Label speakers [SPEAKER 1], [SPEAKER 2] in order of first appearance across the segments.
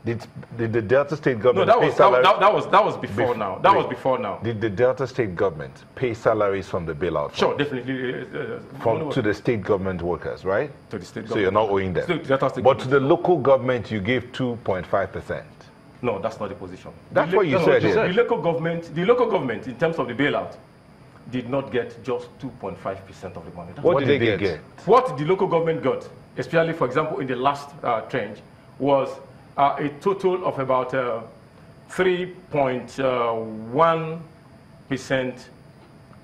[SPEAKER 1] Did the Delta State government
[SPEAKER 2] No,
[SPEAKER 1] pay salaries?
[SPEAKER 2] that was before now. That was before now.
[SPEAKER 1] Did the Delta State government pay salaries from the bailout?
[SPEAKER 2] Sure, definitely.
[SPEAKER 1] To the state government workers, right?
[SPEAKER 2] To the state government.
[SPEAKER 1] So you're not owing them. But to the local government, you gave 2.5%.
[SPEAKER 2] No, that's not the position.
[SPEAKER 1] That's what you said.
[SPEAKER 2] The local government, in terms of the bailout, did not get just 2.5% of the money.
[SPEAKER 1] What did they get?
[SPEAKER 2] What the local government got, especially, for example, in the last tranche, was a total of about 3.1%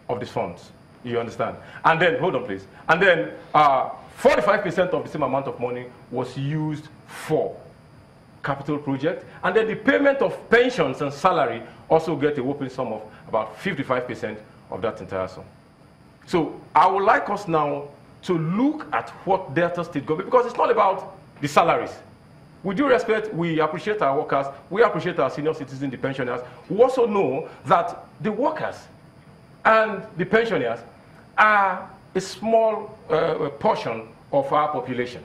[SPEAKER 2] of the funds. You understand? And then, hold on, please. And then 45% of the same amount of money was used for capital project. And then the payment of pensions and salary also get a whopping sum of about 55% of that entire sum. So I would like us now to look at what Delta State government, because it's not about the salaries. With due respect, we appreciate our workers, we appreciate our senior citizens, the pensioners. We also know that the workers and the pensioners are a small portion of our population.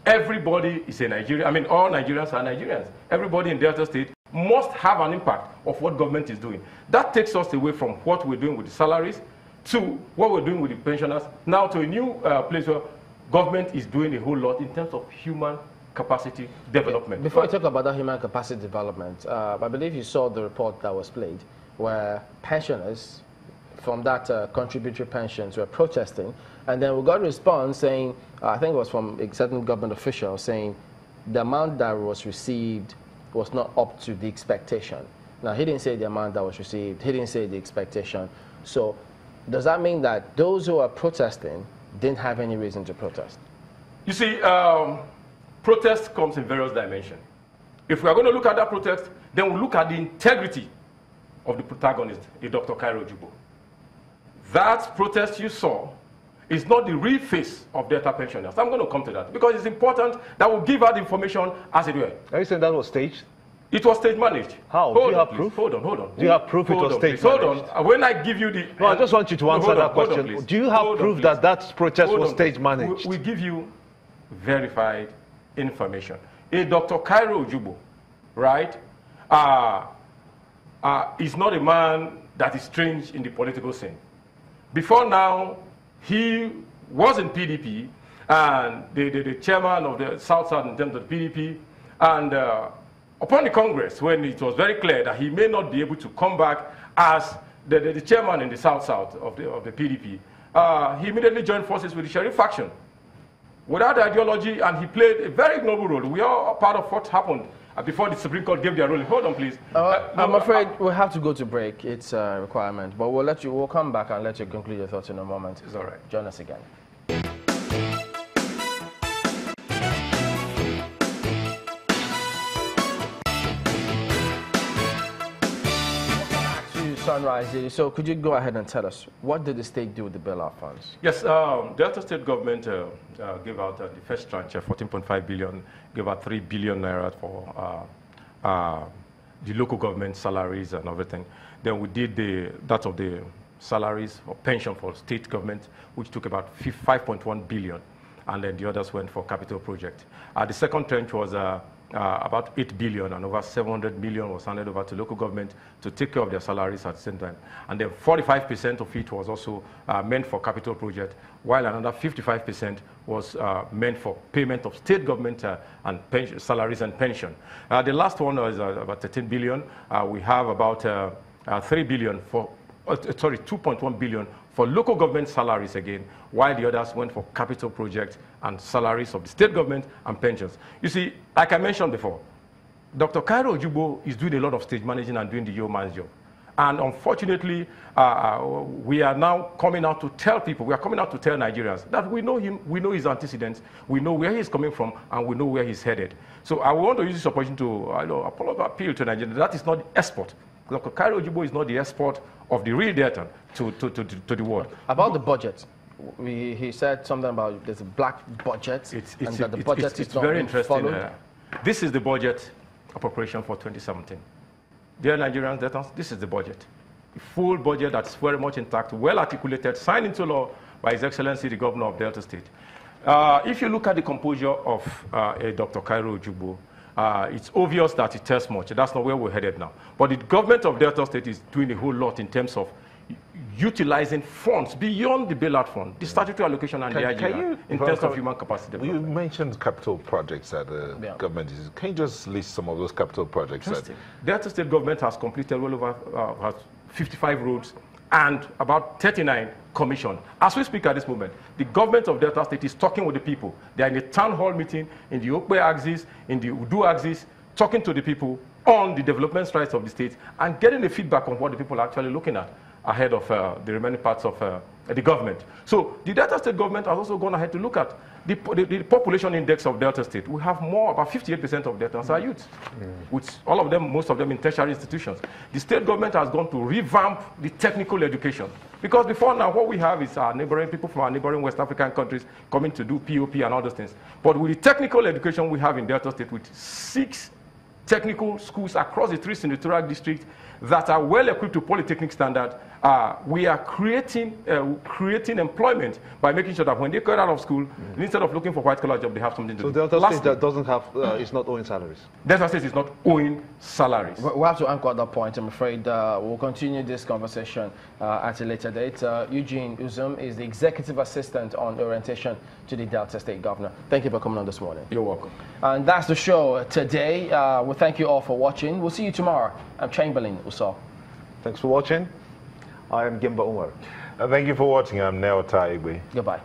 [SPEAKER 2] Everybody is a Nigerian. I mean, all Nigerians are Nigerians. Everybody in Delta State must have an impact of what government is doing. That takes us away from what we're doing with the salaries to what we're doing with the pensioners, now to a new place where government is doing a whole lot in terms of human capacity development.
[SPEAKER 3] Before you talk about that human capacity development, I believe you saw the report that was played where pensioners from that contributory pensions were protesting, and then we got a response saying, I think it was from a certain government official saying the amount that was received was not up to the expectation. Now, he didn't say the amount that was received, he didn't say the expectation. So does that mean that those who are protesting didn't have any reason to protest?
[SPEAKER 2] You see, protest comes in various dimensions. If we are going to look at that protest, then we'll look at the integrity of the protagonist, Dr. Cairo Jubo. That protest you saw is not the real face of Delta pensioners. I'm going to come to that because it's important that we give out information as it were.
[SPEAKER 1] Are you saying that was staged?
[SPEAKER 2] It was stage managed.
[SPEAKER 1] How? Do you have proof?
[SPEAKER 2] Hold on.
[SPEAKER 1] Do you have proof it was stage managed?
[SPEAKER 2] Hold on. When I give you the...
[SPEAKER 1] No, I just want you to answer that question. Do you have proof that that protest was stage managed?
[SPEAKER 2] We give you verified information. A Dr. Cairo Jubo, right, is not a man that is strange in the political scene. Before now, he was in PDP, and the chairman of the South in terms of the PDP, and upon the Congress, when it was very clear that he may not be able to come back as the chairman in the South of the PDP, he immediately joined forces with the Sheriff faction without ideology, and he played a very noble role. We are part of what happened before the Supreme Court gave their ruling. Hold on, please.
[SPEAKER 3] I'm afraid we'll have to go to break. It's a requirement, but we'll come back and let you conclude your thoughts in a moment.
[SPEAKER 2] It's all right.
[SPEAKER 3] Join us again. Sunrise. So could you go ahead and tell us, what did the state do with the bailout funds?
[SPEAKER 2] Yes, Delta State government gave out the first tranche, 14.5 billion, gave out 3 billion naira for the local government salaries and everything. Then we did that of the salaries or pension for state government, which took about 5.1 billion, and then the others went for capital project. The second tranche was about 8 billion, and over 700 million was handed over to local government to take care of their salaries at the same time. And then 45% of it was also meant for capital project, while another 55% was meant for payment of state government and salaries and pension. The last one was about 13 billion. We have about 3 billion for, 2.1 billion for local government salaries again, while the others went for capital projects and salaries of the state government and pensions. You see, like I mentioned before, Dr. Cairo Jubo is doing a lot of stage managing and doing the yeoman's job. And unfortunately, we are now coming out to tell people, we are coming out to tell Nigerians that we know him, we know his antecedents, we know where he's coming from, and we know where he's headed. So I want to use this opportunity to appeal to Nigeria. That is not the export. Dr. Cairo Jubo is not the export of the real data to the world.
[SPEAKER 3] About the budget, he said something about there's a black budget, and that the budget is not
[SPEAKER 2] very interesting. This is the budget appropriation for 2017. Dear Nigerians, this is the budget. A full budget that's very much intact, well articulated, signed into law by His Excellency the Governor of Delta State. If you look at the composure of Dr. Cairo Jubo, It's obvious that it tells much. That's not where we're headed now. But the government of Delta State is doing a whole lot in terms of utilizing funds beyond the bailout fund, the statutory allocation and the IGR, in terms of human capacity development.
[SPEAKER 4] You mentioned capital projects that the government is. Can you just list some of those capital projects?
[SPEAKER 2] Delta State government has completed well over 55 roads and about 39 commissioned. As we speak at this moment, the government of Delta State is talking with the people. They are in a town hall meeting in the Okpe axis, in the Udu axis, talking to the people on the development strides of the state and getting the feedback on what the people are actually looking at ahead of the remaining parts of the government. So the Delta State government has also gone ahead to look at the population index of Delta State. We have more, about 58% of Deltans are youth, which all of them, most of them in tertiary institutions. The state government has gone to revamp the technical education. Because before now, what we have is our neighboring people from our neighboring West African countries coming to do POP and all those things. But with the technical education we have in Delta State, with 6 technical schools across the 3 senatorial districts that are well equipped to polytechnic standard, we are creating employment by making sure that when they get out of school, instead of looking for white-collar job, they have something to do.
[SPEAKER 1] So Delta State that doesn't have, is not owing salaries?
[SPEAKER 2] Delta State is not owing salaries.
[SPEAKER 3] We'll have to anchor at that point, I'm afraid. We'll continue this conversation at a later date. Eugene Uzum is the Executive Assistant on Orientation to the Delta State Governor. Thank you for coming on this morning.
[SPEAKER 2] You're welcome.
[SPEAKER 3] And that's the show today. We thank you all for watching. We'll see you tomorrow. I'm Chamberlain Uso.
[SPEAKER 1] Thanks for watching. I am Gimba Umar.
[SPEAKER 4] Thank you for watching. I'm Neo Taigwe.
[SPEAKER 3] Goodbye.